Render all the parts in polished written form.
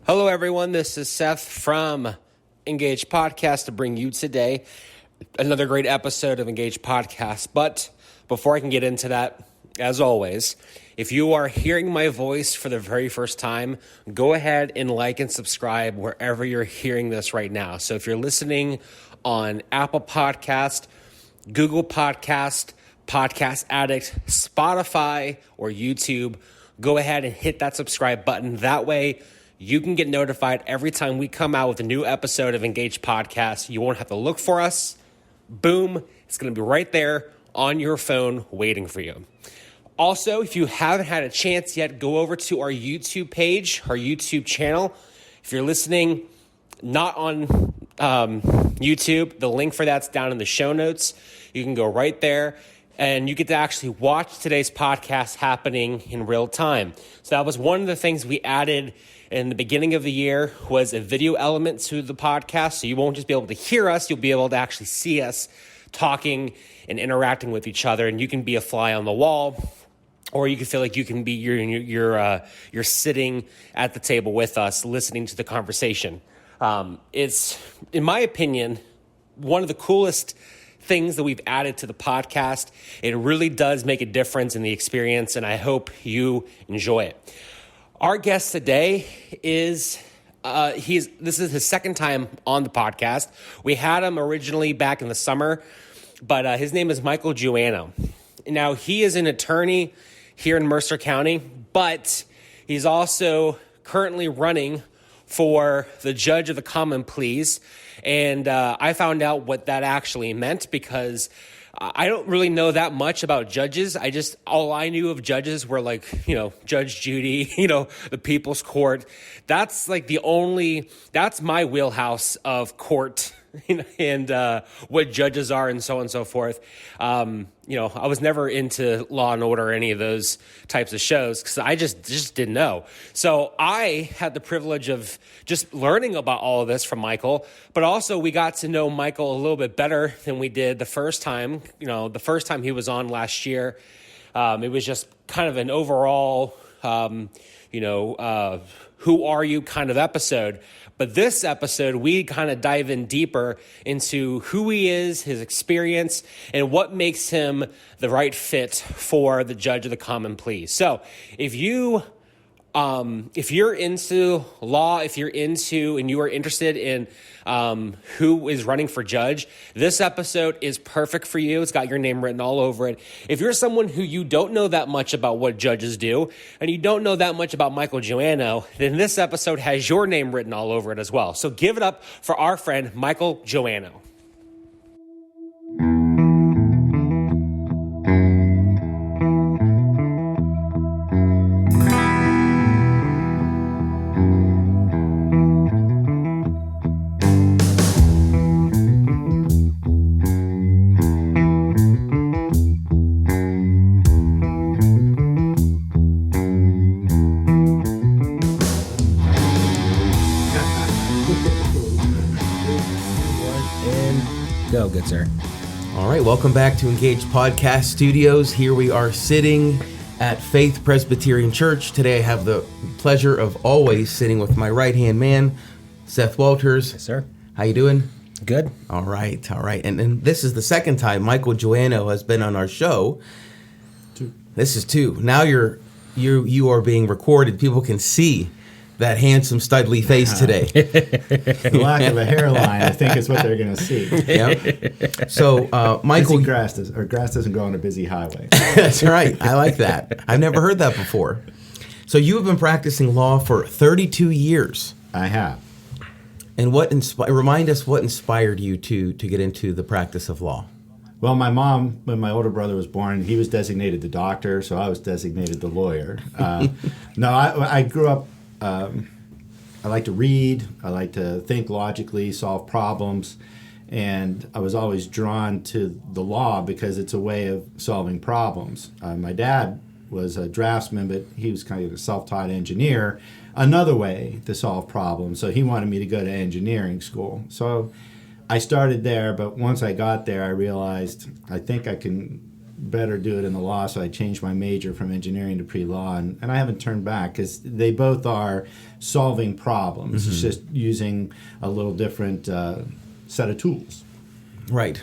Hello, everyone. This is Seth from Engage Podcast to bring you today another great episode of Engage Podcast. But before I can get into that, as always, if you are hearing my voice for the very first time, go ahead and like and subscribe wherever you're hearing this right now. So if you're listening on Apple Podcast, Google Podcast, Podcast Addict, Spotify, or YouTube, go ahead and hit that subscribe button. That way, you can get notified every time we come out with a new episode of Engage Podcast. You won't have to look for us. Boom. It's going to be right there on your phone waiting for you. Also, if you haven't had a chance yet, go over to our YouTube page, our YouTube channel. If you're listening not on YouTube, the link for that's down in the show notes. You can go right there and you get to actually watch today's podcast happening in real time. So that was one of the things we added in the beginning of the year, was a video element to the podcast. So you won't just be able to hear us, you'll be able to actually see us talking and interacting with each other. And you can be a fly on the wall, or you can feel like you can be you're sitting at the table with us, listening to the conversation. It's, in my opinion, one of the coolest things that we've added to the podcast. It really does make a difference in the experience, and I hope you enjoy it. Our guest today is, this is his second time on the podcast. We had him originally back in the summer, but his name is Michael Joanow. Now, he is an attorney here in Mercer County, but he's also currently running for the judge of the common pleas. And I found out what that actually meant, because I don't really know that much about judges. All I knew of judges were like, Judge Judy, the People's Court. That's like that's my wheelhouse of court and what judges are and so on and so forth. I was never into Law and Order or any of those types of shows because I just didn't know. So I had the privilege of just learning about all of this from Michael, but also we got to know Michael a little bit better than we did the first time. The first time he was on last year, it was just kind of an overall, who are you kind of episode. But this episode, we kind of dive in deeper into who he is, his experience, and what makes him the right fit for the judge of the common pleas. So if you're into law, if you're into and you are interested in who is running for judge, this episode is perfect for you. It's got your name written all over it. If you're someone who you don't know that much about what judges do, and you don't know that much about Michael Joanow, then this episode has your name written all over it as well. So give it up for our friend, Michael Joanow. Go, good sir. All right, welcome back to Engage Podcast Studios. Here we are sitting at Faith Presbyterian Church. Today I have the pleasure of always sitting with my right-hand man, Seth Walters. Yes, sir. How you doing? Good. All right. And this is the second time Michael Joanow has been on our show. Two. This is two. Now you are being recorded. People can see that handsome, studly face today. The lack of a hairline, I think, is what they're going to see. Yep. So, Michael, grass doesn't grow on a busy highway. That's right. I like that. I've never heard that before. So, you have been practicing law for 32 years. I have. And remind us what inspired you to get into the practice of law. Well, my mom, when my older brother was born, he was designated the doctor, so I was designated the lawyer. I grew up. I like to read. I like to think logically, solve problems. And I was always drawn to the law because it's a way of solving problems. My dad was a draftsman, but he was kind of a self-taught engineer, another way to solve problems. So he wanted me to go to engineering school. So I started there, but once I got there, I realized I think I can better do it in the law, so I changed my major from engineering to pre-law, and I haven't turned back because they both are solving problems. It's just using a little different set of tools. Right.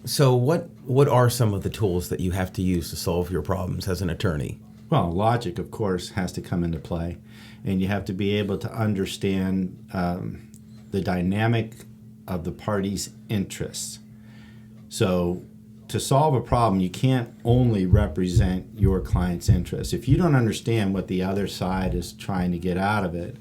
So what are some of the tools that you have to use to solve your problems as an attorney? Well, logic, of course, has to come into play, and you have to be able to understand the dynamic of the party's interests. So to solve a problem, you can't only represent your client's interests. If you don't understand what the other side is trying to get out of it,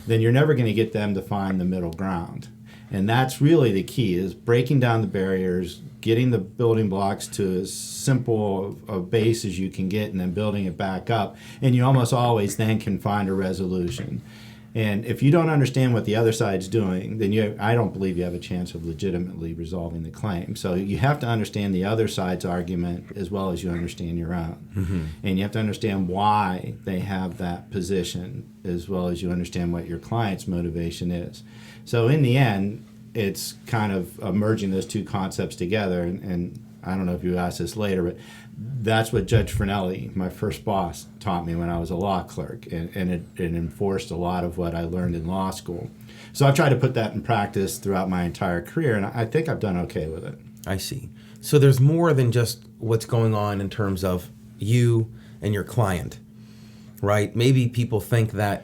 then you're never going to get them to find the middle ground. And that's really the key, is breaking down the barriers, getting the building blocks to as simple a base as you can get, and then building it back up. And you almost always then can find a resolution. And if you don't understand what the other side's doing, then I don't believe you have a chance of legitimately resolving the claim. So you have to understand the other side's argument as well as you understand your own. And you have to understand why they have that position as well as you understand what your client's motivation is. So in the end, it's kind of merging those two concepts together. And I don't know if you asked this later, but that's what Judge Fernelli, my first boss, taught me when I was a law clerk, and it enforced a lot of what I learned in law school. So I've tried to put that in practice throughout my entire career, and I think I've done okay with it. I see. So there's more than just what's going on in terms of you and your client, right? Maybe people think that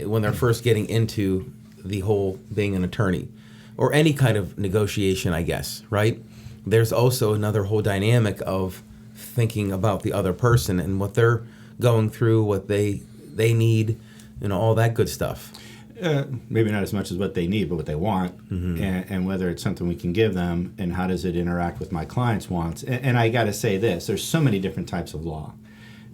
when they're first getting into the whole being an attorney, or any kind of negotiation, I guess, right? There's also another whole dynamic of thinking about the other person and what they're going through, what they need, all that good stuff. Maybe not as much as what they need, but what they want, and whether it's something we can give them, and how does it interact with my client's wants. And I got to say this, there's so many different types of law.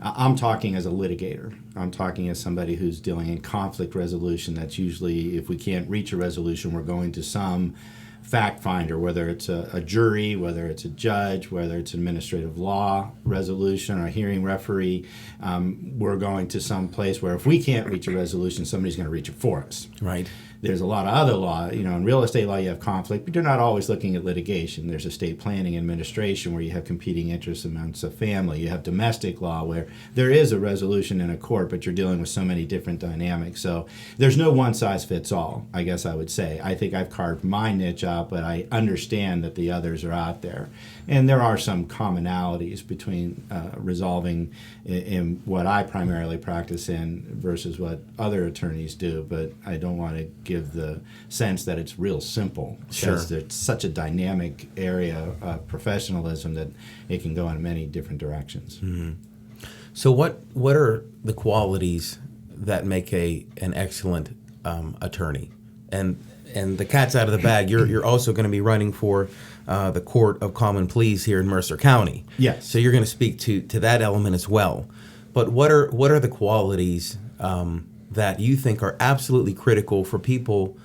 I'm talking as a litigator. I'm talking as somebody who's dealing in conflict resolution. That's usually, if we can't reach a resolution, we're going to some fact finder, whether it's a jury, whether it's a judge, whether it's administrative law resolution or a hearing referee. We're going to some place where if we can't reach a resolution, somebody's going to reach it for us. Right. There's a lot of other law. In real estate law, you have conflict, but you're not always looking at litigation. There's estate planning administration where you have competing interests amongst a family. You have domestic law where there is a resolution in a court, but you're dealing with so many different dynamics. So there's no one size fits all, I guess I would say. I think I've carved my niche out, but I understand that the others are out there. And there are some commonalities between resolving in what I primarily practice in versus what other attorneys do, but I don't want to give the sense that it's real simple. Sure. Because it's such a dynamic area of professionalism that it can go in many different directions. So what are the qualities that make an excellent attorney? And the cat's out of the bag. You're also going to be running for the Court of Common Pleas here in Mercer County. Yes. So you're going to speak to that element as well. But what are the qualities that you think are absolutely critical for people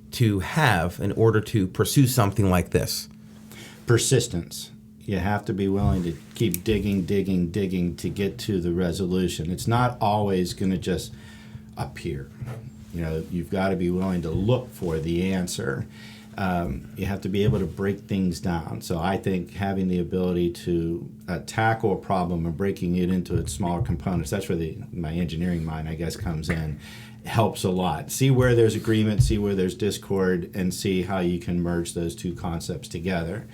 to have in order to pursue something like this? Persistence. You have to be willing to keep digging to get to the resolution. It's not always going to just appear. You've got to be willing to look for the answer. You have to be able to break things down. So I think having the ability to tackle a problem and breaking it into its smaller components, that's where my engineering mind, I guess, comes in, helps a lot. See where there's agreement, see where there's discord, and see how you can merge those two concepts together.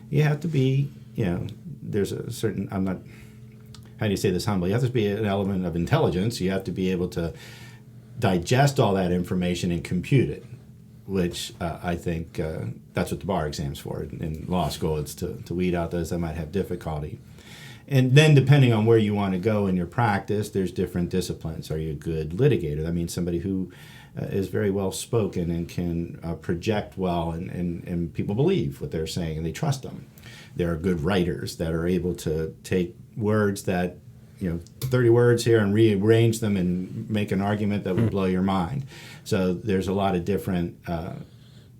You have to be, there's a certain, how do you say this humbly? You have to be an element of intelligence. You have to be able to digest all that information and compute it, which I think that's what the bar exam's for. In law school, it's to weed out those that might have difficulty. And then depending on where you want to go in your practice, there's different disciplines. Are you a good litigator? That means somebody who is very well spoken and can project well, and people believe what they're saying and they trust them. There are good writers that are able to take words that 30 words here and rearrange them and make an argument that would blow your mind. So there's a lot of different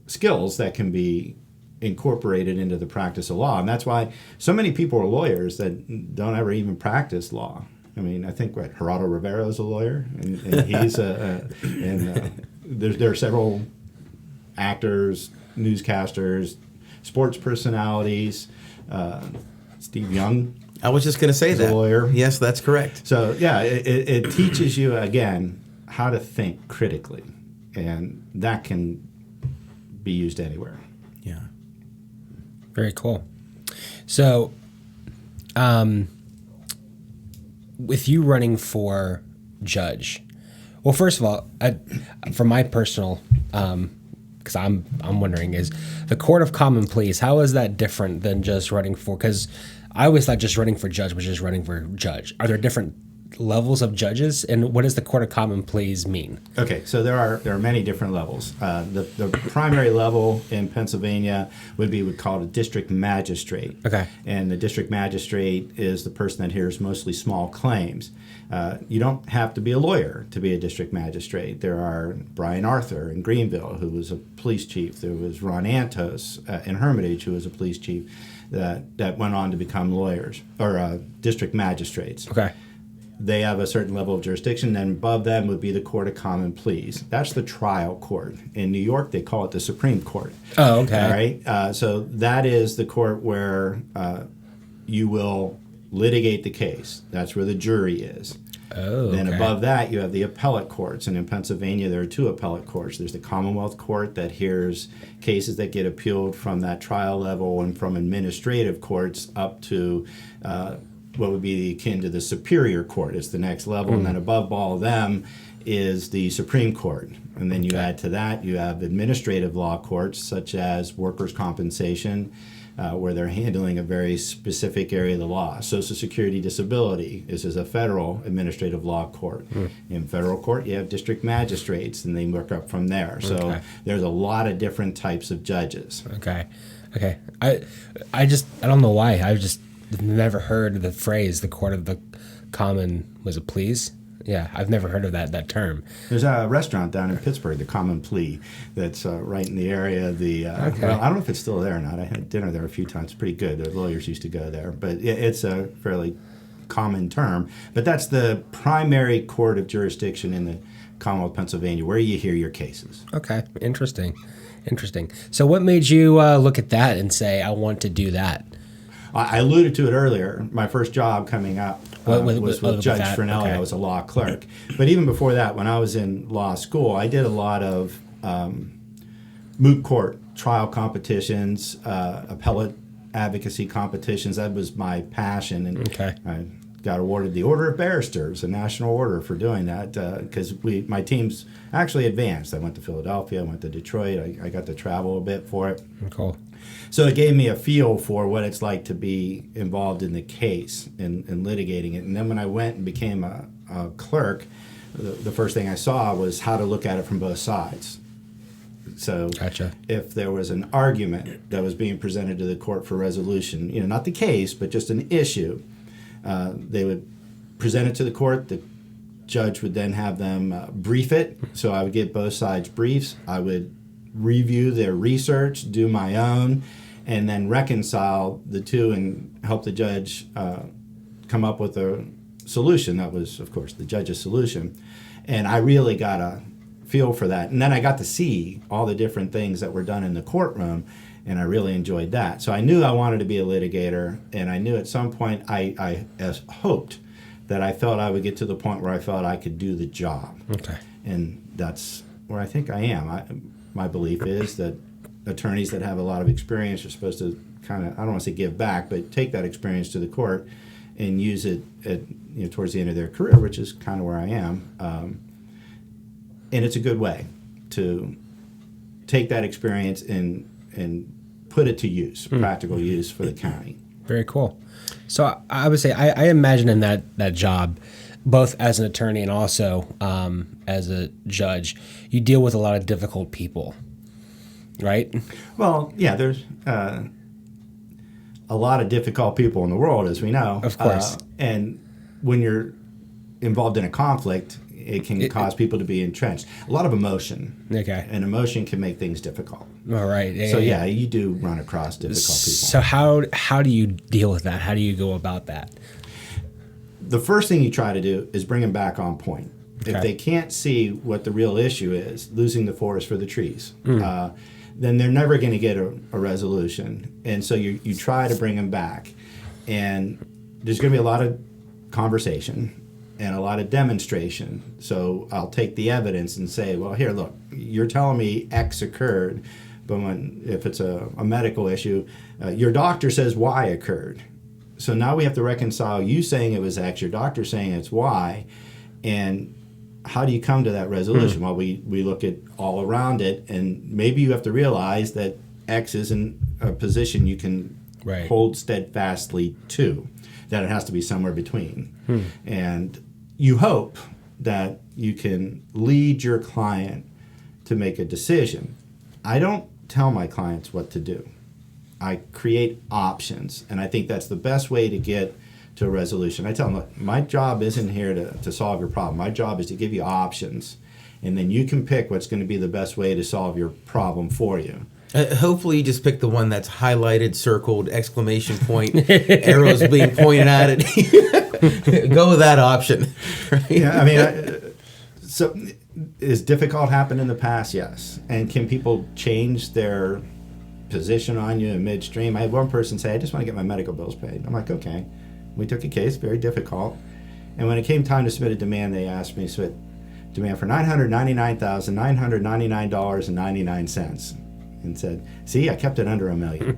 skills that can be incorporated into the practice of law. And that's why so many people are lawyers that don't ever even practice law. I mean, I think Gerardo Rivera is a lawyer, and he's there are several actors, newscasters, sports personalities. Steve Young I was just going to say as that. a lawyer. Yes, that's correct. So yeah, it teaches you again how to think critically, and that can be used anywhere. Yeah. Very cool. So, with you running for judge, well, first of all, for my personal, because I'm wondering, is the Court of Common Pleas, how is that different than just running for? Because I always thought just running for judge was just running for judge. Are there different levels of judges, and what does the Court of Common Pleas mean? Okay, so there are many different levels. The primary level in Pennsylvania would be called a district magistrate. Okay. And the district magistrate is the person that hears mostly small claims. You don't have to be a lawyer to be a district magistrate. There are Brian Arthur in Greenville, who was a police chief. There was Ron Antos in Hermitage, who was a police chief, that went on to become lawyers or district magistrates. Okay. They have a certain level of jurisdiction, and above them would be the Court of Common Pleas. That's the trial court. In New York, they call it the Supreme Court. Oh, okay. All right. So that is the court where you will litigate the case. That's where the jury is. Oh, Then okay. above that, you have the appellate courts. And in Pennsylvania, there are two appellate courts. There's the Commonwealth Court that hears cases that get appealed from that trial level and from administrative courts up to what would be akin to the Superior Court. It's the next level. And then above all of them is the Supreme Court. And then you add to that, you have administrative law courts such as workers' compensation, where they're handling a very specific area of the law. Social Security Disability is a federal administrative law court. In federal court, you have district magistrates, and they work up from there. So there's a lot of different types of judges. Okay. I don't know why. I've just never heard the phrase, the Court of the Common, was it pleas? Yeah, I've never heard of that term. There's a restaurant down in Pittsburgh, the Common Plea, that's right in the area of the. Well, I don't know if it's still there or not. I had dinner there a few times. Pretty good. The lawyers used to go there, but it's a fairly common term. But that's the primary court of jurisdiction in the Commonwealth of Pennsylvania, where you hear your cases. Okay, interesting. So, what made you look at that and say, "I want to do that"? I alluded to it earlier. My first job coming up was with Judge Fernelli. Okay. I was a law clerk. But even before that, when I was in law school, I did a lot of moot court trial competitions, appellate advocacy competitions. That was my passion. And I got awarded the Order of Barristers, a national order for doing that, because my teams actually advanced. I went to Philadelphia, I went to Detroit. I got to travel a bit for it. Cool. So it gave me a feel for what it's like to be involved in the case and litigating it. And then when I went and became a clerk, the first thing I saw was how to look at it from both sides. So if there was an argument that was being presented to the court for resolution, not the case, but just an issue, they would present it to the court. The judge would then have them brief it. So I would get both sides briefs. I would review their research, do my own, and then reconcile the two and help the judge come up with a solution. That was, of course, the judge's solution. And I really got a feel for that. And then I got to see all the different things that were done in the courtroom, and I really enjoyed that. So I knew I wanted to be a litigator, and I knew at some point I hoped that I felt I would get to the point where I felt I could do the job. Okay. And that's where I think I am. My belief is that attorneys that have a lot of experience are supposed to kind of, I don't want to say give back, but take that experience to the court and use it towards the end of their career, which is kind of where I am. And it's a good way to take that experience and put it to use, practical use for the county. Very cool. So I would say I imagine in that job, both as an attorney and also as a judge, you deal with a lot of difficult people, right? Well, yeah, there's a lot of difficult people in the world, as we know. Of course. And when you're involved in a conflict, it can cause people to be entrenched. A lot of emotion. Okay. And emotion can make things difficult. All right. So yeah, you do run across difficult people. So how do you deal with that? How do you go about that? The first thing you try to do is bring them back on point. Okay. If they can't see what the real issue is, losing the forest for the trees, then they're never going to get a resolution. And so you try to bring them back. And there's going to be a lot of conversation and a lot of demonstration. So I'll take the evidence and say, well, here, look, you're telling me X occurred, but if it's a medical issue, your doctor says Y occurred. So now we have to reconcile you saying it was X, your doctor saying it's Y, and how do you come to that resolution? Well, we look at all around it, and maybe you have to realize that X isn't a position you can hold steadfastly to, that it has to be somewhere between. And you hope that you can lead your client to make a decision. I don't tell my clients what to do. I create options, and I think that's the best way to get to a resolution. I tell them, look, my job isn't here to solve your problem. My job is to give you options, and then you can pick what's going to be the best way to solve your problem for you. Hopefully you just pick the one that's highlighted, circled, exclamation point, arrows being pointed at it. Go with that option. Right? Yeah, I mean, so is difficult happened in the past? Yes. And can people change their position on you in midstream? I had one person say, I just want to get my medical bills paid. I'm like, okay. We took a case, very difficult. And when it came time to submit a demand, they asked me to submit demand for $999,999.99. And said, see, I kept it under $1 million.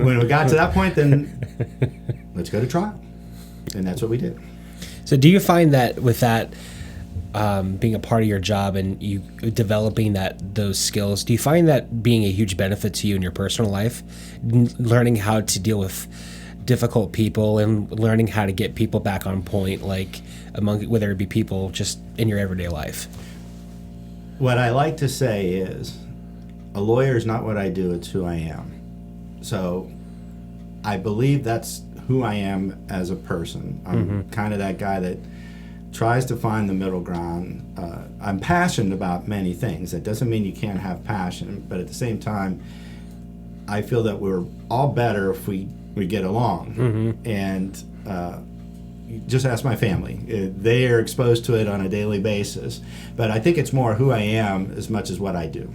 When we got to that point, then let's go to trial. And that's what we did. So do you find that with that being a part of your job and you developing those skills, do you find that being a huge benefit to you in your personal life, learning how to deal with difficult people and learning how to get people back on point, like whether it be people just in your everyday life? What I like to say is, a lawyer is not what I do, it's who I am. So I believe that's who I am as a person. I'm kind of that guy that tries to find the middle ground. I'm passionate about many things. That doesn't mean you can't have passion, but at the same time, I feel that we're all better if we get along. And just ask my family. They are exposed to it on a daily basis. But I think it's more who I am as much as what I do.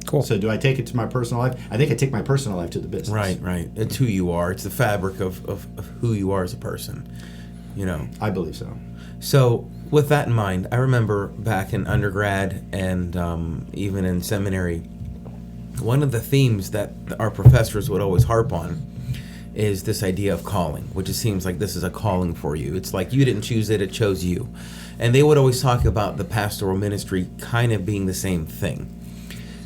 Cool. So do I take it to my personal life? I think I take my personal life to the business. Right. It's who you are. It's the fabric of who you are as a person. I believe so. So with that in mind, I remember back in undergrad and even in seminary, one of the themes that our professors would always harp on is this idea of calling, which it seems like this is a calling for you. It's like you didn't choose it, it chose you. And they would always talk about the pastoral ministry kind of being the same thing.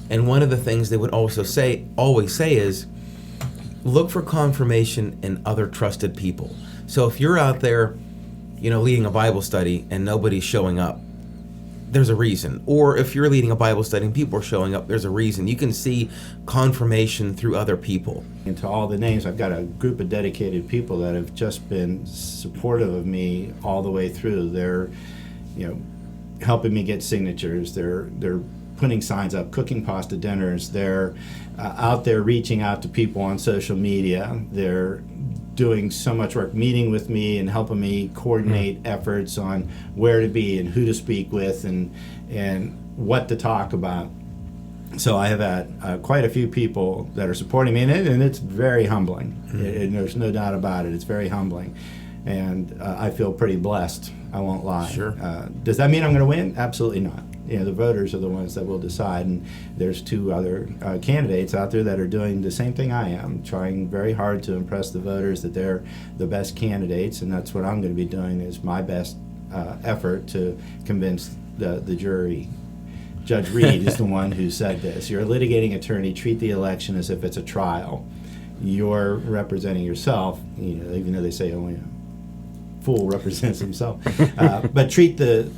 And one of the things they would always say is, look for confirmation in other trusted people. So if you're out there, leading a Bible study and nobody's showing up, there's a reason. Or if you're leading a Bible study and people are showing up, there's a reason. You can see confirmation through other people. And to all the names, I've got a group of dedicated people that have just been supportive of me all the way through. They're, helping me get signatures. They're putting signs up, cooking pasta dinners. They're out there reaching out to people on social media. They're doing so much work, meeting with me and helping me coordinate efforts on where to be and who to speak with and what to talk about. So I have had quite a few people that are supporting me, and it's very humbling. And there's no doubt about it. It's very humbling. And I feel pretty blessed, I won't lie. Sure. Does that mean I'm going to win? Absolutely not. The voters are the ones that will decide, and there's two other candidates out there that are doing the same thing I am, trying very hard to impress the voters that they're the best candidates, and that's what I'm going to be doing, is my best effort to convince the jury. Judge Reed is the one who said this. You're a litigating attorney, treat the election as if it's a trial. You're representing yourself, even though they say only a fool represents himself, but treat the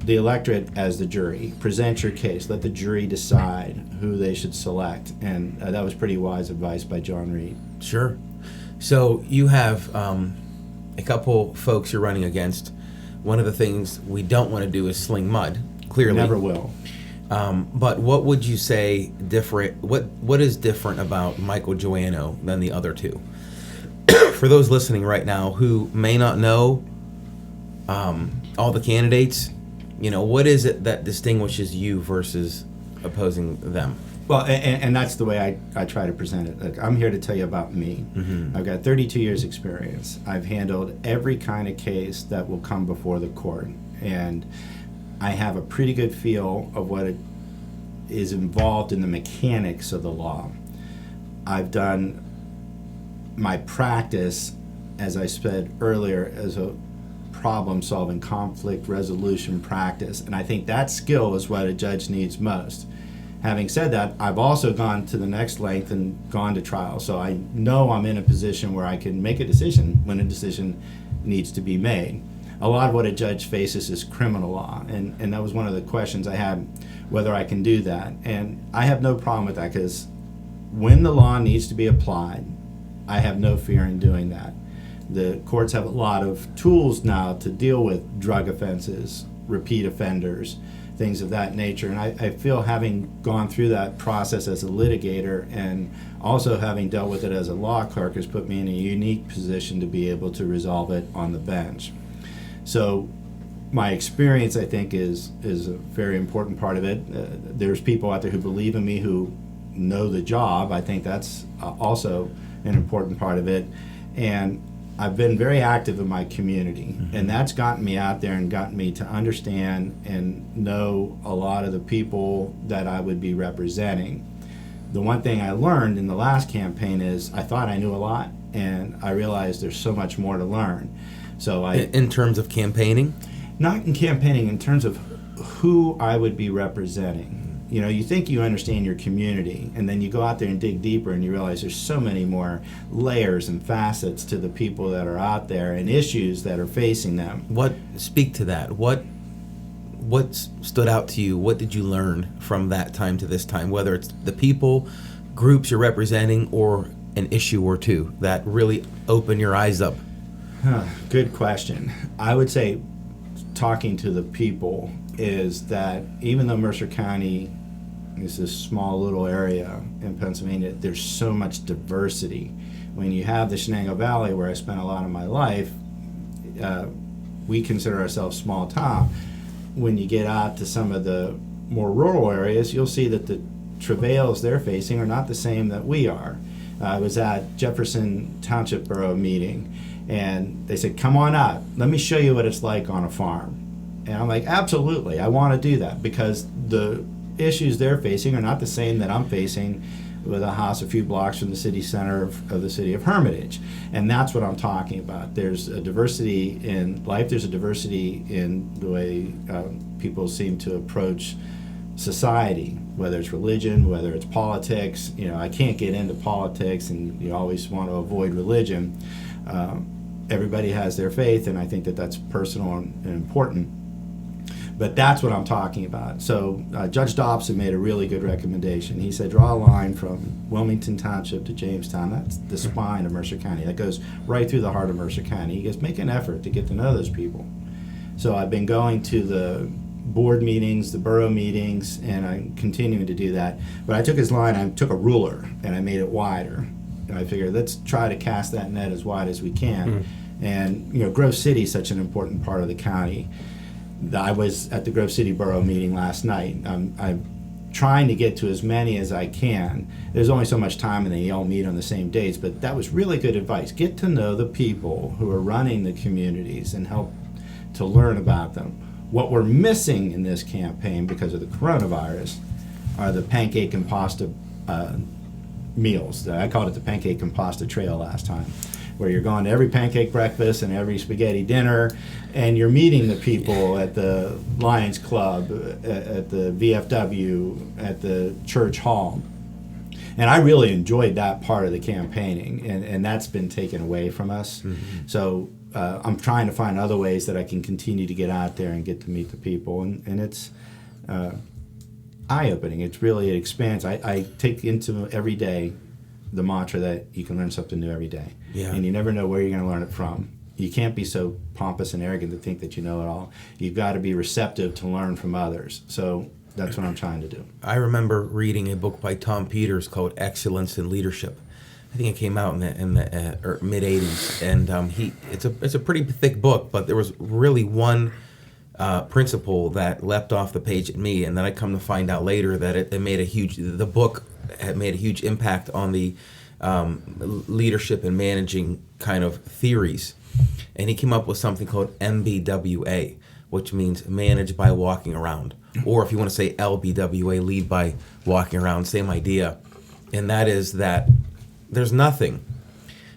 electorate as the jury. Present your case. Let the jury decide who they should select. And that was pretty wise advice by John Reed. Sure. So you have a couple folks you're running against. One of the things we don't want to do is sling mud, clearly. Never will. But what would you say different? What is different about Michael Joanow than the other two? For those listening right now who may not know all the candidates, what is it that distinguishes you versus opposing them? Well, and that's the way I try to present it. Look, I'm here to tell you about me. I've got 32 years experience. I've handled every kind of case that will come before the court. And I have a pretty good feel of what it is involved in the mechanics of the law. I've done my practice, as I said earlier, as a problem-solving, conflict resolution practice. And I think that skill is what a judge needs most. Having said that, I've also gone to the next length and gone to trial. So I know I'm in a position where I can make a decision when a decision needs to be made. A lot of what a judge faces is criminal law. And that was one of the questions I had, whether I can do that. And I have no problem with that, because when the law needs to be applied, I have no fear in doing that. The courts have a lot of tools now to deal with drug offenses, repeat offenders, things of that nature. And I feel, having gone through that process as a litigator and also having dealt with it as a law clerk, has put me in a unique position to be able to resolve it on the bench. So my experience, I think, is a very important part of it. There's people out there who believe in me, who know the job. I think that's also an important part of it. And I've been very active in my community, and that's gotten me out there and gotten me to understand and know a lot of the people that I would be representing. The one thing I learned in the last campaign is I thought I knew a lot, and I realized there's so much more to learn. So in terms of campaigning? Not in campaigning, in terms of who I would be representing. You know, you think you understand your community, and then you go out there and dig deeper, and you realize there's so many more layers and facets to the people that are out there and issues that are facing them. Speak to that. What stood out to you? What did you learn from that time to this time, whether it's the people, groups you're representing, or an issue or two that really open your eyes up? Good question. I would say talking to the people is that even though Mercer County is this small little area in Pennsylvania, there's so much diversity. When you have the Shenango Valley, where I spent a lot of my life, we consider ourselves small town. When you get out to some of the more rural areas, you'll see that the travails they're facing are not the same that we are. I was at Jefferson Township Borough meeting, and they said, "Come on out, let me show you what it's like on a farm." And I'm like, absolutely, I want to do that, because the issues they're facing are not the same that I'm facing with a house a few blocks from the city center of the city of Hermitage. And that's what I'm talking about. There's a diversity in life, there's a diversity in the way people seem to approach society, whether it's religion, whether it's politics. You know, I can't get into politics, and you always want to avoid religion. Everybody has their faith, and I think that that's personal and important. But that's what I'm talking about. So Judge Dobson made a really good recommendation. He said, draw a line from Wilmington Township to Jamestown. That's the spine of Mercer County. That goes right through the heart of Mercer County. He goes, make an effort to get to know those people. So I've been going to the board meetings, the borough meetings, and I'm continuing to do that. But I took his line, I took a ruler, and I made it wider. And I figured, let's try to cast that net as wide as we can. And, you know, Grove City is such an important part of the county. I was at the Grove City Borough meeting last night. I'm trying to get to as many as I can. There's only so much time, and they all meet on the same days, but that was really good advice. Get to know the people who are running the communities and help to learn about them. What we're missing in this campaign because of the coronavirus are the pancake and pasta meals. I called it the pancake and pasta trail last time, where you're going to every pancake breakfast and every spaghetti dinner, and you're meeting the people at the Lions Club, at the VFW, at the church hall. And I really enjoyed that part of the campaigning, and that's been taken away from us. So I'm trying to find other ways that I can continue to get out there and get to meet the people, and it's eye-opening. It expands. I take into every day the mantra that you can learn something new every day. And you never know where you're going to learn it from. You can't be so pompous and arrogant to think that you know it all. You've got to be receptive to learn from others. So that's what I'm trying to do. I remember reading a book by Tom Peters called Excellence in Leadership. I think it came out in the mid-'80s, and it's a pretty thick book, but there was really one principle that leapt off the page at me, and then I come to find out later that it made the book had made a huge impact on the leadership and managing kind of theories. And he came up with something called MBWA, which means manage by walking around. Or if you want to say LBWA, lead by walking around, same idea. And that is that there's nothing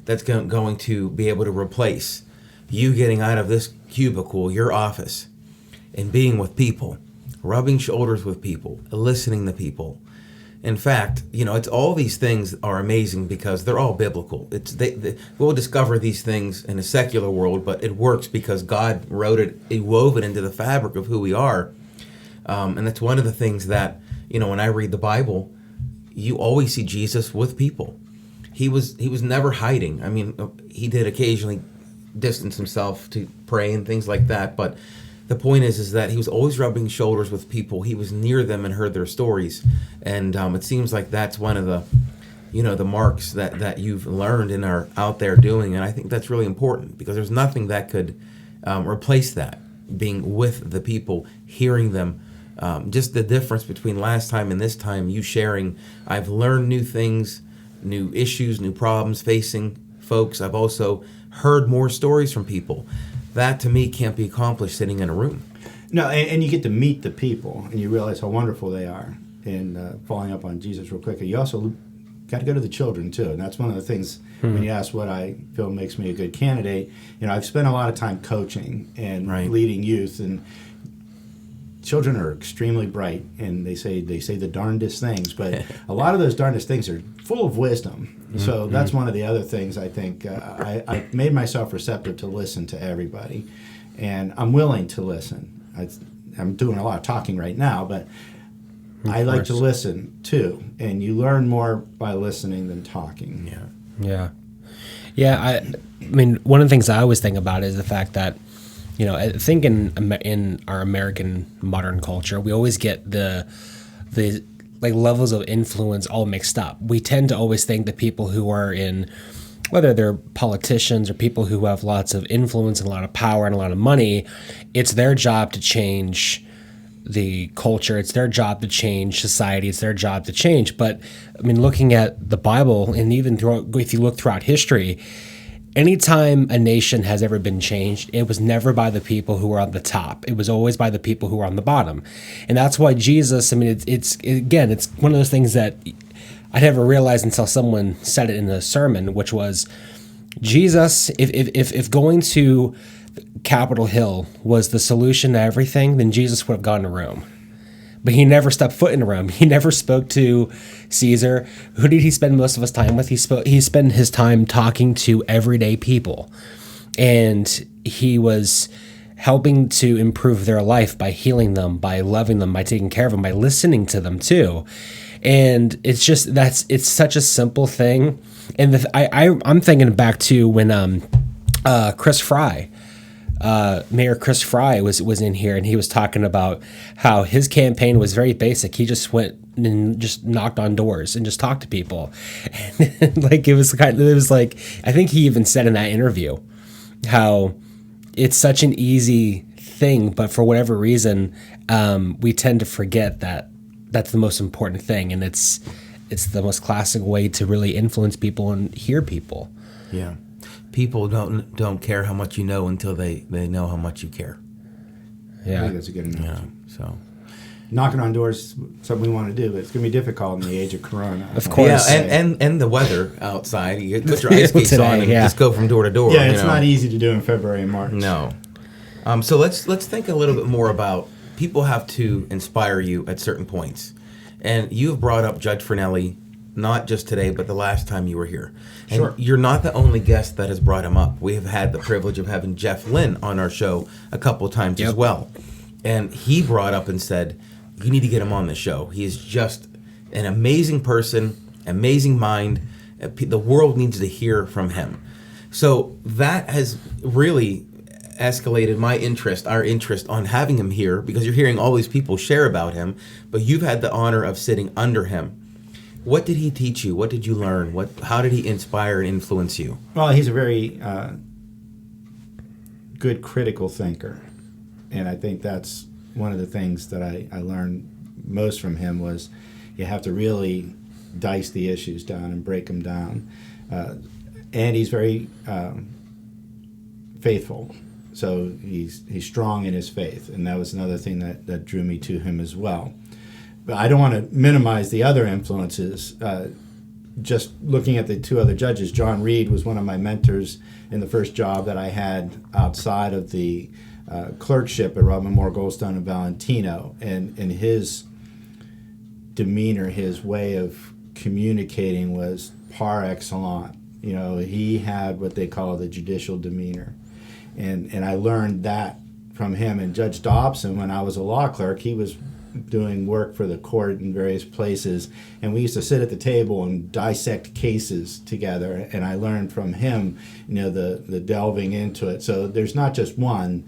that's going to be able to replace you getting out of this cubicle, your office, and being with people, rubbing shoulders with people, listening to people. In fact, it's all these things are amazing because they're all biblical. We'll discover these things in a secular world, but it works because God wrote it, He wove it into the fabric of who we are. And that's one of the things that, when I read the Bible, you always see Jesus with people. He was never hiding. I mean, he did occasionally distance himself to pray and things like that, but the point is that he was always rubbing shoulders with people. He was near them and heard their stories. And it seems like that's one of the, the marks that you've learned and are out there doing. And I think that's really important because there's nothing that could replace that, being with the people, hearing them. Just the difference between last time and this time, you sharing, I've learned new things, new issues, new problems facing folks. I've also heard more stories from people. That to me can't be accomplished sitting in a room. No, and you get to meet the people, and you realize how wonderful they are. And following up on Jesus real quick, you also got to go to the children too, and that's one of the things when you ask what I feel makes me a good candidate. I've spent a lot of time coaching and leading youth, and children are extremely bright, and they say the darndest things, but a lot of those darndest things are full of wisdom. So that's one of the other things I think I made myself receptive to listen to everybody, and I'm willing to listen. I'm doing a lot of talking right now, but I like to listen too, and you learn more by listening than talking. Yeah. I mean, one of the things I always think about is the fact that, I think in our American modern culture, we always get the like levels of influence all mixed up. We tend to always think that people who are in, whether they're politicians or people who have lots of influence and a lot of power and a lot of money, it's their job to change the culture. It's their job to change society. It's their job to change. But I mean, looking at the Bible, and even if you look throughout history, anytime a nation has ever been changed, it was never by the people who were on the top. It was always by the people who were on the bottom. And that's why Jesus, I mean, it's one of those things that I never realized until someone said it in a sermon, which was Jesus, if going to Capitol Hill was the solution to everything, then Jesus would have gone to Rome. But he never stepped foot in Rome. He never spoke to Caesar. Who did he spend most of his time with? He spent his time talking to everyday people. And he was helping to improve their life by healing them, by loving them, by taking care of them, by listening to them too. And it's just, it's such a simple thing. And I'm thinking back to when Chris Fry, Mayor Chris Fry was in here, and he was talking about how his campaign was very basic. He just went and just knocked on doors and just talked to people. And like it was like, I think he even said in that interview how it's such an easy thing, but for whatever reason, we tend to forget that that's the most important thing, and it's the most classic way to really influence people and hear people. Yeah. People don't care how much you know until they know how much you care. Yeah, I think that's a good analogy. Yeah, so knocking on doors, something we want to do, but it's going to be difficult in the age of Corona. Of course. Yeah, and the weather outside. You put your ice skates on and just go from door to door. Yeah, it's not easy to do in February and March. No. So let's think a little bit more about people have to inspire you at certain points. And you've brought up Judge Fernelli, not just today, but the last time you were here. And sure. You're not the only guest that has brought him up. We have had the privilege of having Jeff Lynn on our show a couple of times as well. And he brought up and said, you need to get him on the show. He is just an amazing person, amazing mind. The world needs to hear from him. So that has really escalated our interest on having him here, because you're hearing all these people share about him, but you've had the honor of sitting under him. What did he teach you? What did you learn? How did he inspire and influence you? Well, he's a very good critical thinker. And I think that's one of the things that I learned most from him was you have to really dice the issues down and break them down. And he's very faithful. So he's strong in his faith, and that was another thing that drew me to him as well. But I don't want to minimize the other influences. Just looking at the two other judges, John Reed was one of my mentors in the first job that I had outside of the clerkship at Robin Moore Goldstone and Valentino, and his demeanor, his way of communicating was par excellence. You know, he had what they call the judicial demeanor, and I learned that from him. And Judge Dobson, when I was a law clerk, he was doing work for the court in various places, and we used to sit at the table and dissect cases together, and I learned from him, you know, the delving into it. So there's not just one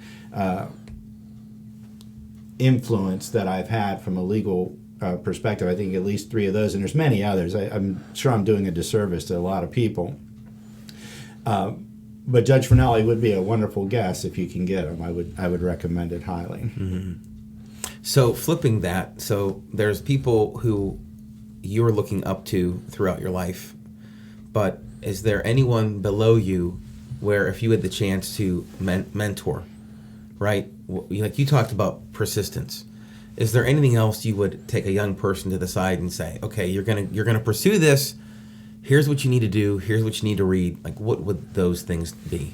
influence that I've had from a legal perspective. I think at least three of those, and there's many others. I'm sure I'm doing a disservice to a lot of people. But Judge Finelli would be a wonderful guest if you can get him. I would recommend it highly. Mm-hmm. So flipping that, so there's people who you're looking up to throughout your life, but is there anyone below you where if you had the chance to mentor, right? Like you talked about persistence. Is there anything else you would take a young person to the side and say, okay, you're gonna pursue this. Here's what you need to do. Here's what you need to read. Like, what would those things be?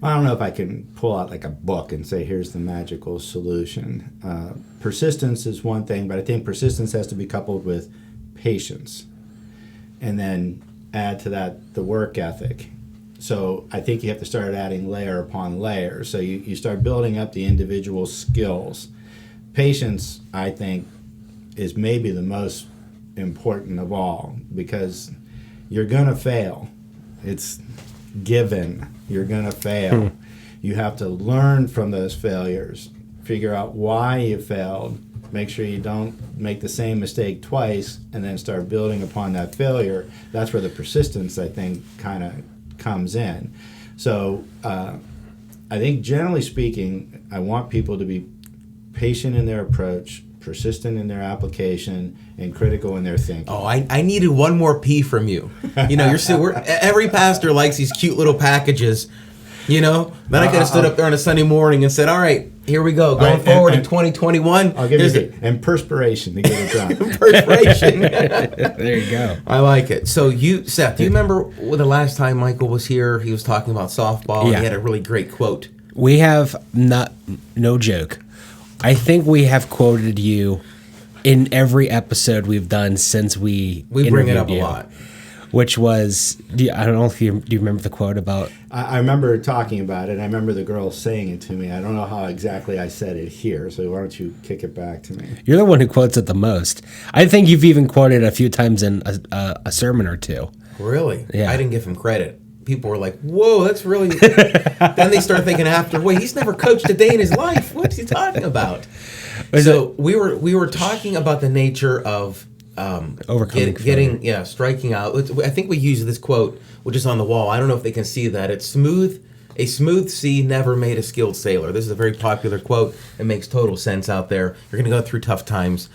I don't know if I can pull out like a book and say, here's the magical solution. Persistence is one thing, but I think persistence has to be coupled with patience. And then add to that the work ethic. So I think you have to start adding layer upon layer. So you start building up the individual skills. Patience, I think, is maybe the most important of all, because you're going to fail. It's given. You're going to fail. You have to learn from those failures, figure out why you failed, make sure you don't make the same mistake twice, and then start building upon that failure. That's where the persistence, I think, kind of comes in. So I think generally speaking, I want people to be patient in their approach, persistent in their application, and critical in their thinking. Oh, I needed one more P from you. You know, every pastor likes these cute little packages, you know? Then I could have stood up there on a Sunday morning and said, all right, here we go. Going forward in 2021. I'll give you and perspiration to get it done. Perspiration. There you go. I like it. So Seth, do you remember the last time Michael was here? He was talking about softball, and he had a really great quote. We have no joke. I think we have quoted you in every episode we've done since we bring it up a lot. Which was, I don't know if do you remember the quote about? I remember talking about it. I remember the girl saying it to me. I don't know how exactly I said it here, so why don't you kick it back to me? You're the one who quotes it the most. I think you've even quoted it a few times in a sermon or two. Really? Yeah. I didn't give him credit. People were like, whoa, that's really... Then they start thinking after, wait, he's never coached a day in his life. What's he talking about? So we were talking about the nature of overcoming striking out. I think we use this quote, which is on the wall. I don't know if they can see that. It's a smooth sea never made a skilled sailor. This is a very popular quote. It makes total sense out there. You're going to go through tough times.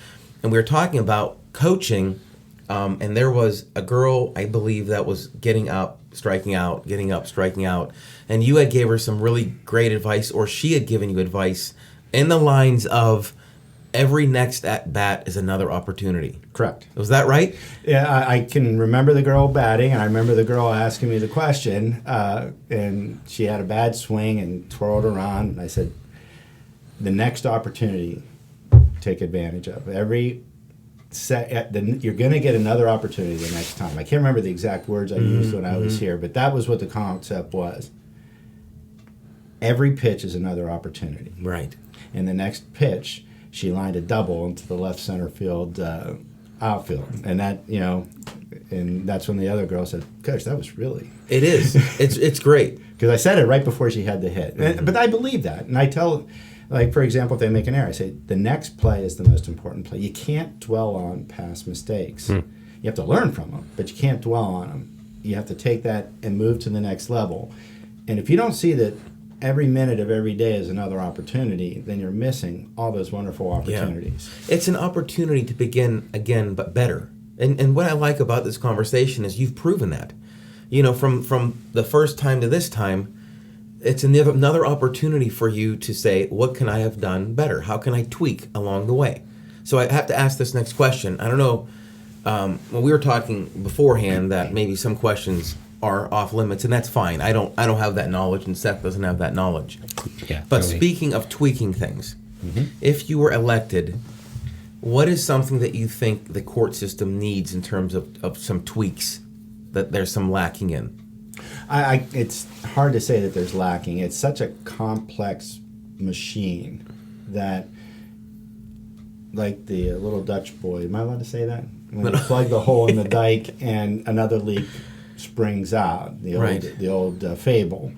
And we were talking about coaching, and there was a girl, I believe, that was getting up, striking out, getting up, striking out. And you had gave her some really great advice, or she had given you advice in the lines of, every next at bat is another opportunity. Correct. Was that right? Yeah, I can remember the girl batting, and I remember the girl asking me the question, and she had a bad swing and twirled around. And I said, the next opportunity, take advantage of. You're going to get another opportunity the next time. I can't remember the exact words I used when I was here, but that was what the concept was. Every pitch is another opportunity. Right. And the next pitch, she lined a double into the left center field outfield, and that's when the other girl said, "Coach, that was really." It is. It's great because I said it right before she had the hit. But I believe that, and I tell, like for example, if they make an error, I say the next play is the most important play. You can't dwell on past mistakes. You have to learn from them, but you can't dwell on them. You have to take that and move to the next level. And if you don't see that every minute of every day is another opportunity, then you're missing all those wonderful opportunities. Yeah. It's an opportunity to begin again, but better. And what I like about this conversation is you've proven that. From the first time to this time, it's another opportunity for you to say, what can I have done better? How can I tweak along the way? So I have to ask this next question. I don't know, when we were talking beforehand that maybe some questions are off limits, and that's fine. I don't have that knowledge, and Seth doesn't have that knowledge. Yeah. But totally. Speaking of tweaking things, if you were elected, what is something that you think the court system needs in terms of some tweaks that there's some lacking in? It's hard to say that there's lacking. It's such a complex machine that, like the little Dutch boy, am I allowed to say that? When you plug the hole in the dike and another leak springs out, the old fable.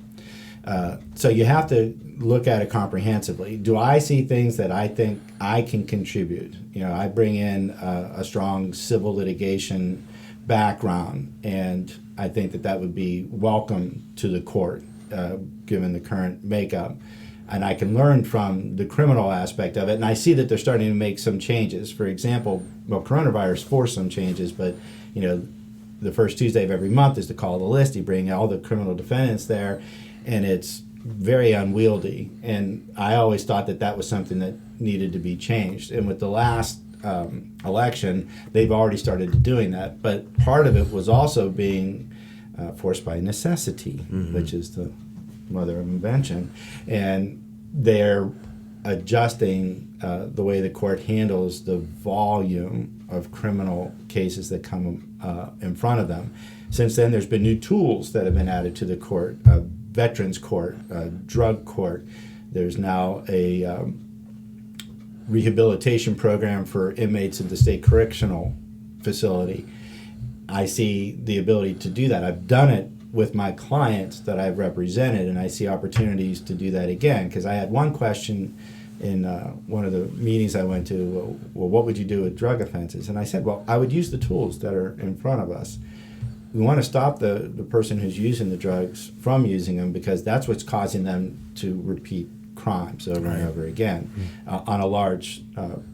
So you have to look at it comprehensively. Do I see things that I think I can contribute? I bring in a strong civil litigation background, and I think that would be welcome to the court, given the current makeup. And I can learn from the criminal aspect of it, and I see that they're starting to make some changes. For example, coronavirus forced some changes, but the first Tuesday of every month is the call of the list. You bring all the criminal defendants there, and it's very unwieldy. And I always thought that was something that needed to be changed. And with the last election, they've already started doing that. But part of it was also being forced by necessity, which is the mother of invention. And they're adjusting the way the court handles the volume of criminal cases that come in front of them. Since then, there's been new tools that have been added to the court, veterans court, drug court. There's now a rehabilitation program for inmates at the state correctional facility. I see the ability to do that. I've done it with my clients that I've represented, and I see opportunities to do that again, because I had one question in one of the meetings I went to, well, what would you do with drug offenses? And I said, well, I would use the tools that are in front of us. We want to stop the person who's using the drugs from using them, because that's what's causing them to repeat crimes over and over again, on a large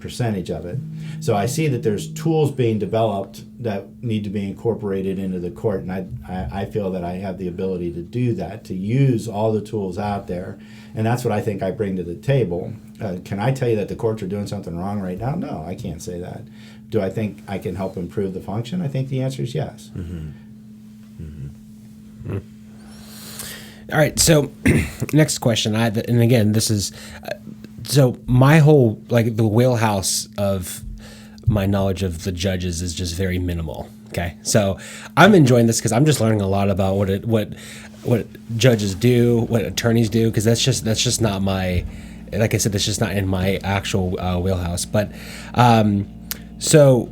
percentage of it. So I see that there's tools being developed that need to be incorporated into the court, and I feel that I have the ability to do that, to use all the tools out there, and that's what I think I bring to the table. Can I tell you that the courts are doing something wrong right now? No, I can't say that. Do I think I can help improve the function? I think the answer is yes. All right, so next question. And again, this is so my whole, like, the wheelhouse of my knowledge of the judges is just very minimal. Okay, so I'm enjoying this because I'm just learning a lot about what judges do, what attorneys do, because that's just not my, like I said, that's just not in my actual wheelhouse. But so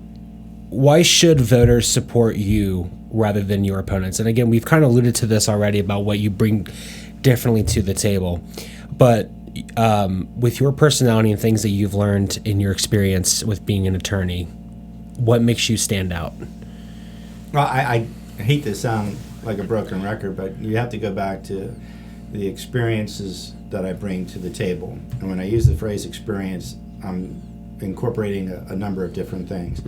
why should voters support you rather than your opponents? And again, we've kind of alluded to this already about what you bring differently to the table, but with your personality and things that you've learned in your experience with being an attorney, what makes you stand out? Well, I hate to sound like a broken record, but you have to go back to the experiences that I bring to the table. And when I use the phrase experience, I'm incorporating a number of different things.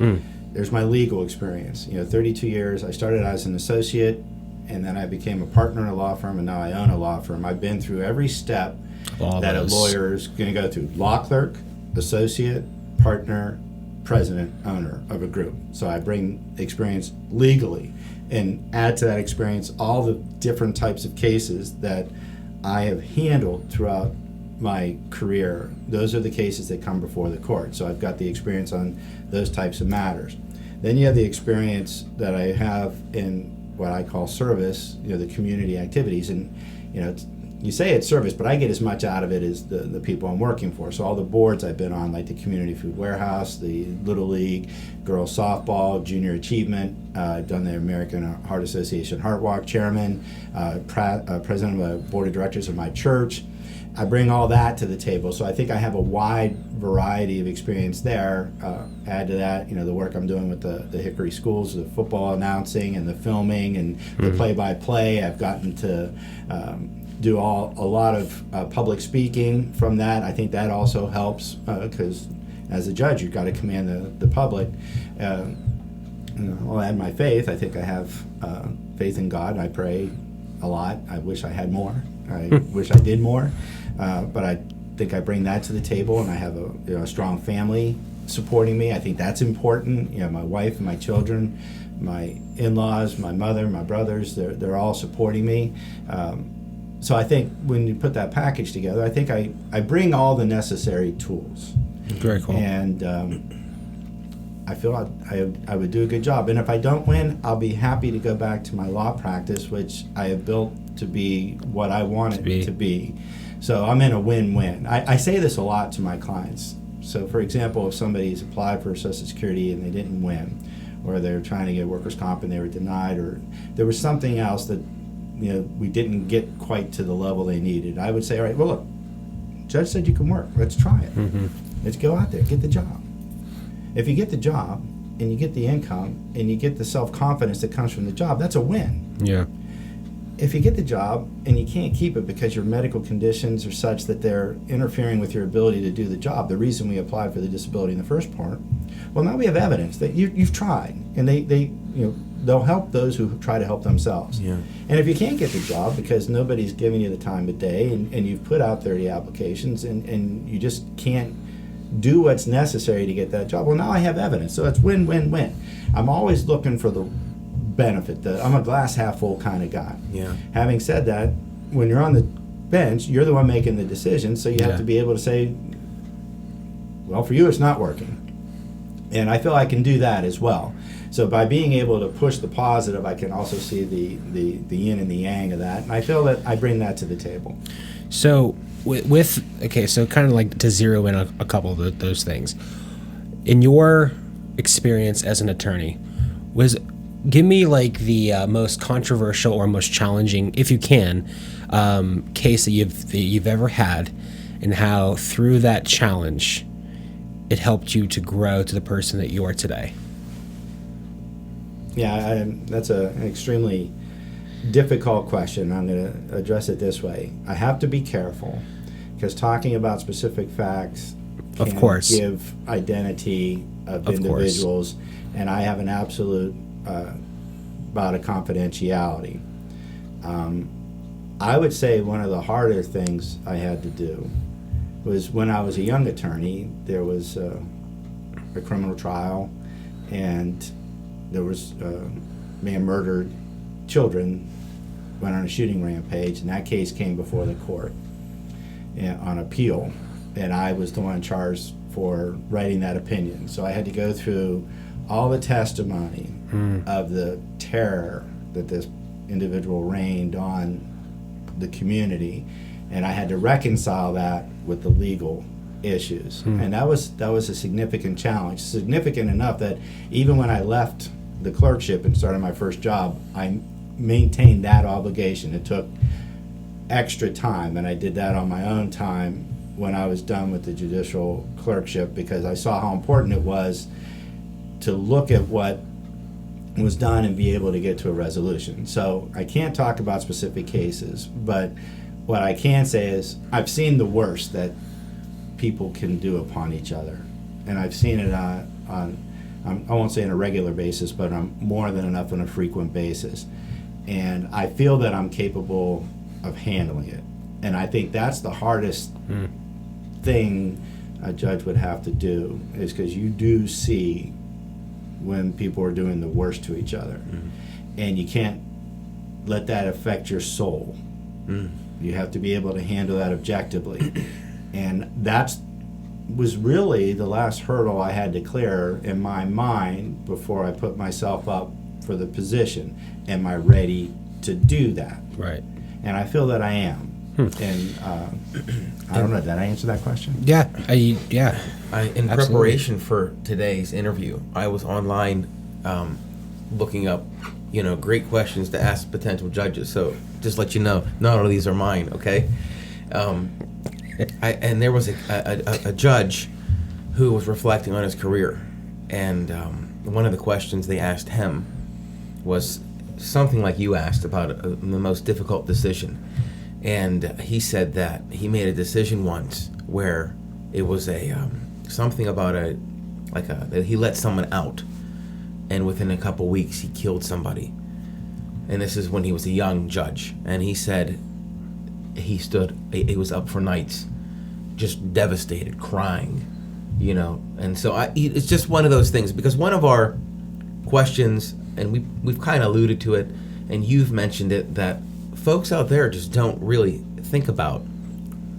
There's my legal experience. 32 years. I started as an associate, and then I became a partner in a law firm, and now I own a law firm. I've been through every step that a lawyer is going to go through. Law clerk, associate, partner, president, owner of a group. So I bring experience legally, and add to that experience all the different types of cases that I have handled throughout my career. Those are the cases that come before the court. So I've got the experience on those types of matters. Then you have the experience that I have in what I call service, the community activities. And you say it's service, but I get as much out of it as the people I'm working for. So all the boards I've been on, like the Community Food Warehouse, the Little League, Girls Softball, Junior Achievement, I've done the American Heart Association Heart Walk chairman, president of the board of directors of my church. I bring all that to the table, so I think I have a wide variety of experience there. Add to that, the work I'm doing with the Hickory schools, the football announcing and the filming and the play-by-play. I've gotten to do a lot of public speaking from that. I think that also helps because as a judge, you've got to command the public. I'll add my faith. I think I have faith in God. I pray a lot. I wish I had more. I wish I did more. But I think I bring that to the table, and I have a strong family supporting me. I think that's important. My wife and my children, my in-laws, my mother, my brothers, they're all supporting me. So I think when you put that package together, I think I bring all the necessary tools. Very cool. And I feel I would do a good job. And if I don't win, I'll be happy to go back to my law practice, which I have built to be what I want it to be. So I'm in a win-win. I say this a lot to my clients. So for example, if somebody's applied for Social Security and they didn't win, or they're trying to get workers' comp and they were denied, or there was something else that we didn't get quite to the level they needed, I would say, all right, well, look, judge said you can work. Let's try it. Mm-hmm. Let's go out there, get the job. If you get the job and you get the income and you get the self-confidence that comes from the job, that's a win. Yeah. If you get the job and you can't keep it because your medical conditions are such that they're interfering with your ability to do the job, the reason we applied for the disability in the first part, well, now we have evidence that you've tried, and they'll help those who try to help themselves. Yeah. And if you can't get the job because nobody's giving you the time of day and you've put out 30 applications and you just can't do what's necessary to get that job, well, now I have evidence. So it's win-win-win. I'm always looking for the benefit. I'm a glass half full kind of guy. Yeah. Having said that, when you're on the bench, you're the one making the decision, so you have to be able to say, well, for you it's not working. And I feel I can do that as well. So by being able to push the positive, I can also see the yin and the yang of that. And I feel that I bring that to the table. So so kind of like to zero in a couple of those things. In your experience as an attorney, give me like the most controversial or most challenging, if you can, case that you've ever had, and how through that challenge it helped you to grow to the person that you are today. Yeah, that's an extremely difficult question. I'm going to address it this way. I have to be careful because talking about specific facts can give identity of individuals, and I have an absolute about a confidentiality. I would say one of the harder things I had to do was when I was a young attorney, there was a criminal trial, and there was a man murdered children, went on a shooting rampage, and that case came before the court on appeal, and I was the one charged for writing that opinion. So I had to go through all the testimony of the terror that this individual rained on the community, and I had to reconcile that with the legal issues. And that was a significant challenge, significant enough that even when I left the clerkship and started my first job, I maintained that obligation. It took extra time, and I did that on my own time when I was done with the judicial clerkship, because I saw how important it was to look at what was done and be able to get to a resolution. So I can't talk about specific cases, but what I can say is I've seen the worst that people can do upon each other, and I've seen it on I won't say on a regular basis, but on more than enough on a frequent basis. And I feel that I'm capable of handling it. And I think that's the hardest thing a judge would have to do, is because you do see when people are doing the worst to each other. And you can't let that affect your soul. You have to be able to handle that objectively. And that's was really the last hurdle I had to clear in my mind before I put myself up for the position. Am I ready to do that? Right. And I feel that I am. And I don't know, did I answer that question? Yeah. In preparation for today's interview, I was online looking up, great questions to ask potential judges. So just let you know, not all of these are mine, okay? And there was a judge who was reflecting on his career, and one of the questions they asked him was something like you asked about the most difficult decision. And he said that he made a decision once where it was something about that he let someone out, and within a couple weeks he killed somebody. And this is when he was a young judge, and he said he was up for nights, just devastated, crying, And so it's just one of those things, because one of our questions, and we've kind of alluded to it, and you've mentioned it, that folks out there just don't really think about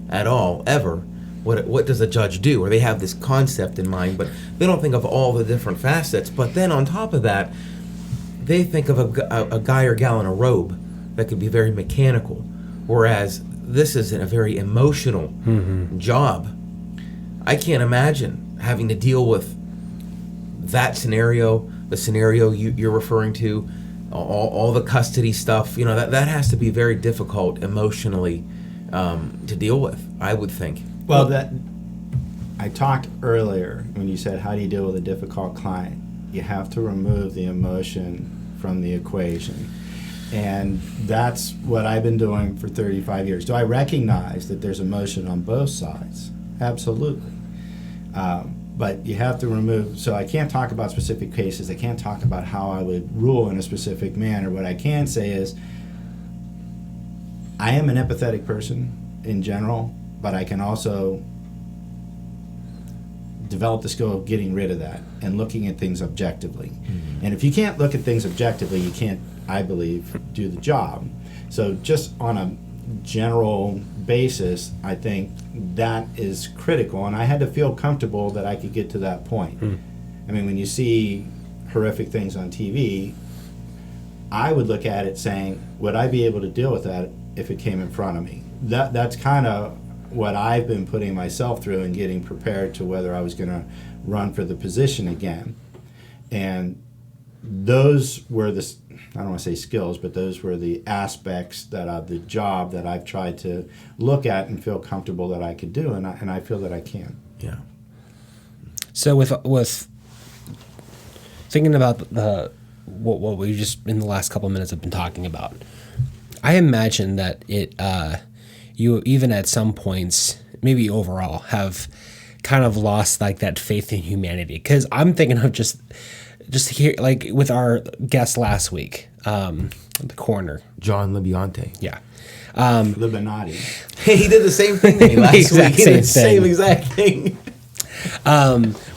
at all, ever, what does a judge do? Or they have this concept in mind, but they don't think of all the different facets. But then on top of that, they think of a guy or gal in a robe that could be very mechanical, whereas this is a very emotional job. I can't imagine having to deal with that scenario, the scenario you're referring to, all the custody stuff. That has to be very difficult emotionally to deal with, I would think. Well, I talked earlier when you said, how do you deal with a difficult client? You have to remove the emotion from the equation. And that's what I've been doing for 35 years. Do I recognize that there's emotion on both sides? Absolutely. But you have to remove, so I can't talk about specific cases. I can't talk about how I would rule in a specific manner. What I can say is, I am an empathetic person in general, but I can also develop the skill of getting rid of that and looking at things objectively. Mm-hmm. And if you can't look at things objectively, you can't, I believe, do the job. So just on a general basis, I think that is critical, and I had to feel comfortable that I could get to that point. I mean, when you see horrific things on TV, I would look at it saying, would I be able to deal with that if it came in front of me? That's kind of what I've been putting myself through and getting prepared to whether I was going to run for the position again. And those were the, I don't want to say skills, but those were the aspects that of the job that I've tried to look at and feel comfortable that I could do, and I feel that I can. Yeah. So with thinking about what we just in the last couple of minutes have been talking about, I imagine that you even at some points, maybe overall, have kind of lost like that faith in humanity. Because I'm thinking of just here, like with our guest last week, the coroner, John Libiante. Yeah. Libinati. He did the same thing to me last week. He did the same exact thing.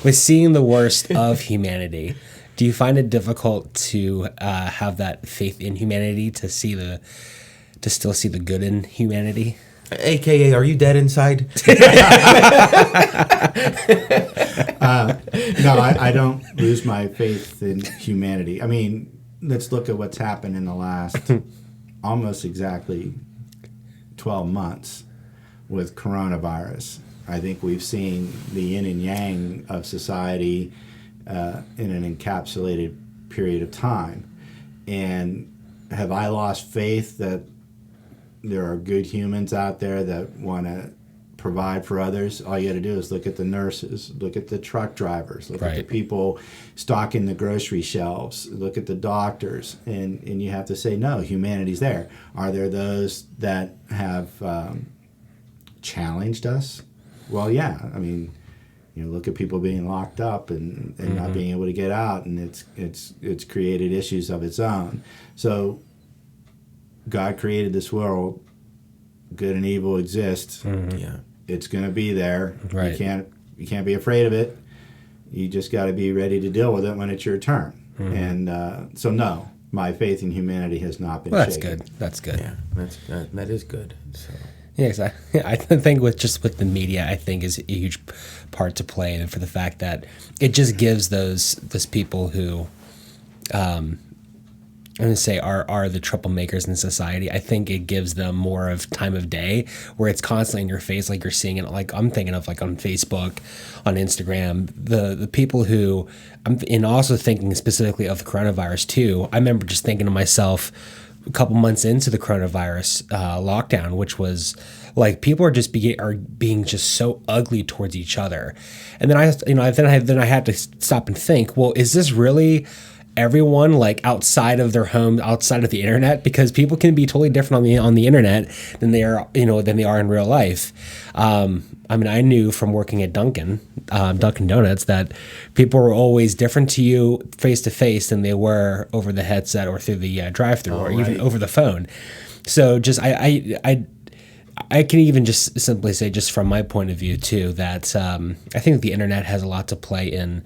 With seeing the worst of humanity, do you find it difficult to have that faith in humanity, to still see the good in humanity? AKA, are you dead inside? No, I don't lose my faith in humanity. I mean, let's look at what's happened in the last almost exactly 12 months with coronavirus. I think we've seen the yin and yang of society in an encapsulated period of time. And have I lost faith that there are good humans out there that want to provide for others? All you got to do is look at the nurses, look at the truck drivers, look at the people stocking the grocery shelves, look at the doctors, and you have to say, no, humanity's there. Are there those that have challenged us? Well, yeah. I mean, look at people being locked up and not being able to get out, and it's created issues of its own. So God created this world. Good and evil exist. Yeah, it's going to be there. Right. You can't be afraid of it. You just got to be ready to deal with it when it's your turn. And so, no, my faith in humanity has not been shaken. That's good. Yeah, that is good. So. Yeah, exactly. I think with the media, I think is a huge part to play, and for the fact that it just gives those people who, I'm going to say are the troublemakers in society. I think it gives them more of time of day where it's constantly in your face, like you're seeing it. Like I'm thinking of like on Facebook, on Instagram, the people who and also thinking specifically of the coronavirus too. I remember just thinking to myself, a couple months into the coronavirus lockdown, which was like people are just being just so ugly towards each other, and then I had to stop and think, well, is this really everyone like outside of their home, outside of the internet, because people can be totally different on the internet than they are in real life. I mean, I knew from working at Dunkin' Donuts that people were always different to you face to face than they were over the headset or through the drive-through or even over the phone. So just I can even just simply say, just from my point of view too, that I think the internet has a lot to play in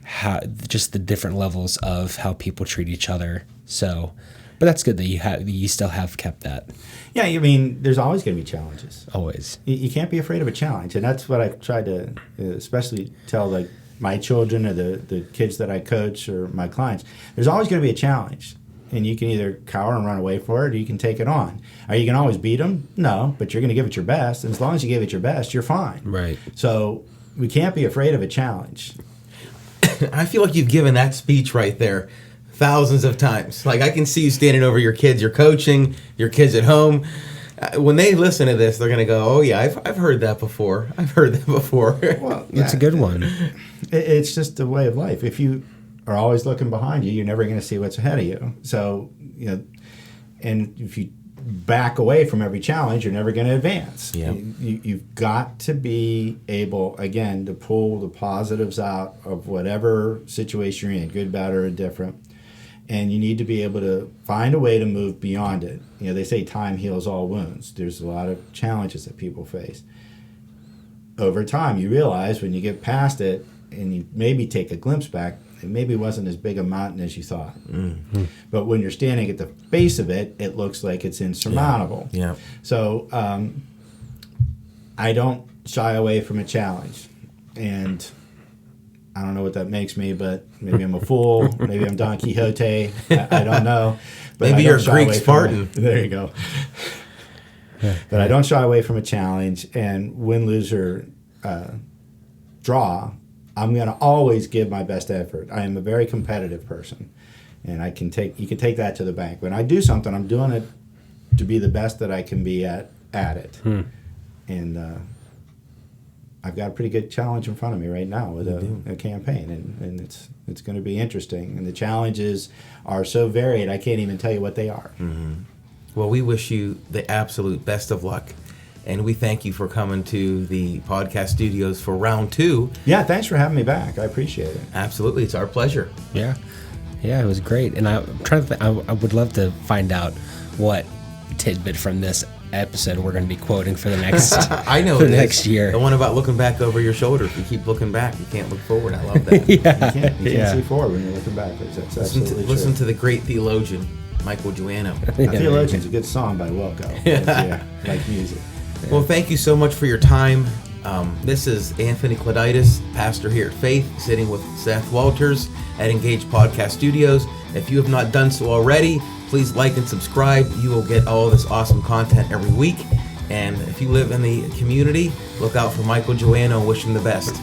how just the different levels of how people treat each other. So, but that's good that you still have kept that. Yeah, I mean, there's always going to be challenges. Always. You can't be afraid of a challenge, and that's what I've tried to especially tell like my children or the kids that I coach or my clients. There's always going to be a challenge, and you can either cower and run away for it, or you can take it on. Are you going to always beat them? No, but you're going to give it your best, and as long as you give it your best, you're fine. Right. So we can't be afraid of a challenge. I feel like you've given that speech right there thousands of times. Like, I can see you standing over your kids. You're coaching your kids at home. When they listen to this, they're going to go, oh, yeah, I've heard that before. I've heard that before. Well, It's a good one. It's just a way of life. If you are always looking behind you, you're never going to see what's ahead of you. So, and if you back away from every challenge, you're never going to advance. Yeah. You've got to be able, again, to pull the positives out of whatever situation you're in, good, bad, or indifferent. And you need to be able to find a way to move beyond it. They say time heals all wounds. There's a lot of challenges that people face. Over time, you realize when you get past it and you maybe take a glimpse back, it maybe wasn't as big a mountain as you thought. Mm-hmm. But when you're standing at the base of it, it looks like it's insurmountable. Yeah. So I don't shy away from a challenge. And I don't know what that makes me, but maybe I'm a fool. Maybe I'm Don Quixote. I don't know. But maybe you're a Greek Spartan. There you go. But I don't shy away from a challenge. And win, lose, or draw, I'm going to always give my best effort. I am a very competitive person, and you can take that to the bank. When I do something, I'm doing it to be the best that I can be at it. And I've got a pretty good challenge in front of me right now with a campaign, and it's going to be interesting. And the challenges are so varied, I can't even tell you what they are. Mm-hmm. Well, we wish you the absolute best of luck. And we thank you for coming to the podcast studios for round 2. Yeah, thanks for having me back. I appreciate it. Absolutely. It's our pleasure. Yeah, it was great. And I'm trying to I would love to find out what tidbit from this episode we're going to be quoting for the next I know for the next year. The one about looking back over your shoulder. If you keep looking back, you can't look forward. I love that. You can't see forward when you're looking backwards. That's absolutely listen true. to the great theologian, Michael Joanow. Theologian's a good song by Wilco. Like music. Well, thank you so much for your time. This is Anthony Claditis, pastor here at Faith, sitting with Seth Walters at Engage Podcast Studios. If you have not done so already, please like and subscribe. You will get all this awesome content every week. And if you live in the community, look out for Michael Joanow. Wish him the best.